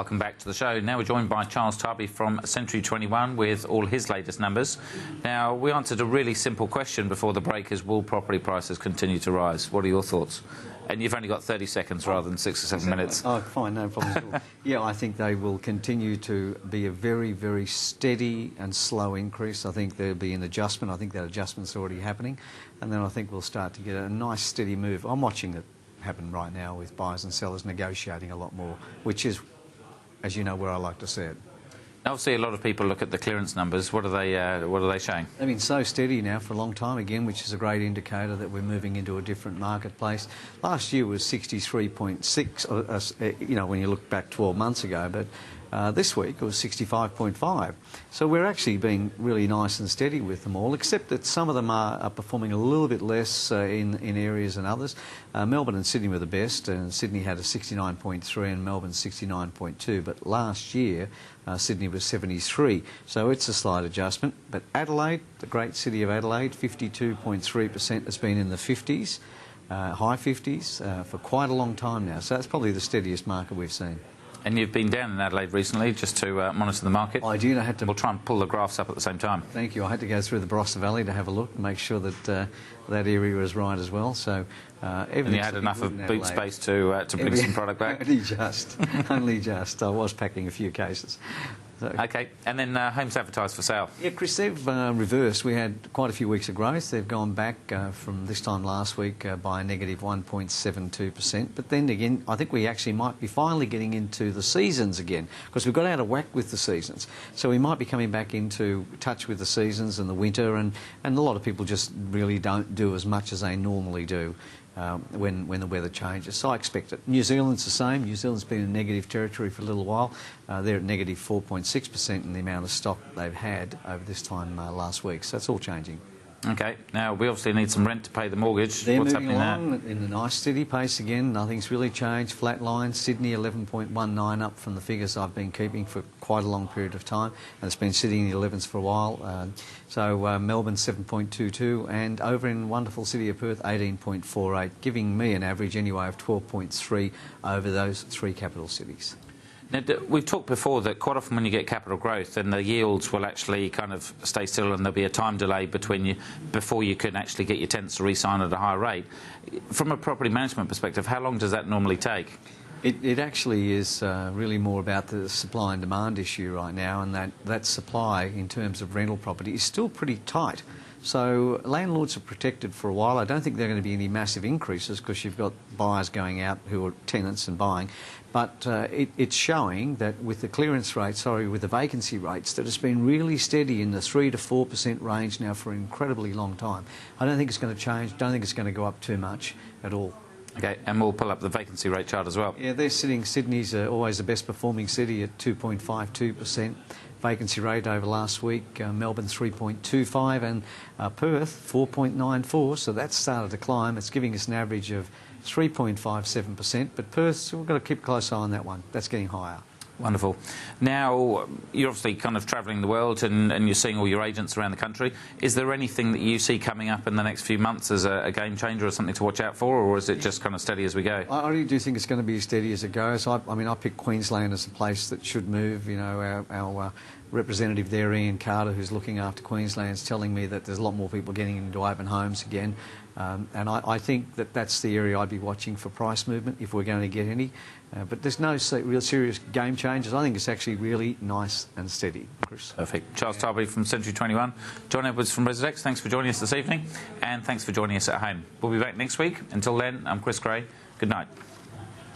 Welcome back to the show. Now we're joined by Charles Tarbey from Century 21 with all his latest numbers. Now, we answered a really simple question before the break: is will property prices continue to rise? What are your thoughts? And you've only got 30 seconds rather than 6 or 7 minutes. Oh, fine, no problem at all. Yeah, I think they will continue to be a very, very steady and slow increase. I think there'll be an adjustment. I think that adjustment's already happening. And then I think we'll start to get a nice steady move. I'm watching it happen right now with buyers and sellers negotiating a lot more, which is, as you know, where I like to see it. Obviously, a lot of people look at the clearance numbers. What are they showing? They've been so steady now for a long time again, which is a great indicator that we're moving into a different marketplace. Last year was 63.6, you know, when you look back 12 months ago, but this week it was 65.5. So we're actually being really nice and steady with them all, except that some of them are performing a little bit less in areas than others. Melbourne and Sydney were the best, and Sydney had a 69.3 and Melbourne 69.2, but last year Sydney was 73, so it's a slight adjustment. But Adelaide, the great city of Adelaide, 52.3% has been in the 50s, high 50s, for quite a long time now. So that's probably the steadiest market we've seen. And you've been down in Adelaide recently just to monitor the market? I did. I had to. We'll try and pull the graphs up at the same time. Thank you. I had to go through the Barossa Valley to have a look and make sure that that area was right as well. So and you had enough of boot space to bring some product back? Only just. I was packing a few cases. So. OK, and then homes advertised for sale. Yeah, Chris, they've reversed. We had quite a few weeks of growth. They've gone back from this time last week by a negative 1.72%. But then again, I think we actually might be finally getting into the seasons again, because we've got out of whack with the seasons. So we might be coming back into touch with the seasons and the winter, and a lot of people just really don't do as much as they normally do. When the weather changes. So I expect it. New Zealand's the same. New Zealand's been in negative territory for a little while. They're at negative 4.6% in the amount of stock they've had over this time last week. So it's all changing. OK. Now, we obviously need some rent to pay the mortgage. What's happening there? They're moving along in a nice steady pace again. Nothing's really changed. Flat line. Sydney 11.19 up from the figures I've been keeping for quite a long period of time. And it's been sitting in the 11s for a while. So Melbourne 7.22, and over in wonderful city of Perth 18.48, giving me an average anyway of 12.3 over those three capital cities. Now, we've talked before that quite often when you get capital growth, then the yields will actually kind of stay still, and there'll be a time delay before you can actually get your tenants to re-sign at a higher rate. From a property management perspective, how long does that normally take? It actually is really more about the supply and demand issue right now, and that supply in terms of rental property is still pretty tight. So landlords are protected for a while. I don't think there are going to be any massive increases because you've got buyers going out who are tenants and buying. But it's showing that with the clearance rates, with the vacancy rates, that it's been really steady in the 3 to 4% range now for an incredibly long time. I don't think it's going to change. Don't think it's going to go up too much at all. OK, and we'll pull up the vacancy rate chart as well. Yeah, they're sitting. Sydney's always the best performing city at 2.52%. Vacancy rate over last week, Melbourne 3.25 and Perth 4.94, so that's started to climb. It's giving us an average of 3.57%, but Perth, we've got to keep a close eye on that one. That's getting higher. Wonderful. Now, you're obviously kind of travelling the world and you're seeing all your agents around the country. Is there anything that you see coming up in the next few months as a game changer or something to watch out for, or is it just kind of steady as we go? I really do think it's going to be as steady as it goes. I mean, I picked Queensland as a place that should move. You know, our representative there, Ian Carter, who's looking after Queensland, is telling me that there's a lot more people getting into open homes again. And I think that that's the area I'd be watching for price movement if we're going to get any. But there's no real serious game changes. I think it's actually really nice and steady, Chris. Perfect. Charles Tarbey from Century 21. John Edwards from Residex, thanks for joining us this evening. And thanks for joining us at home. We'll be back next week. Until then, I'm Chris Gray. Good night.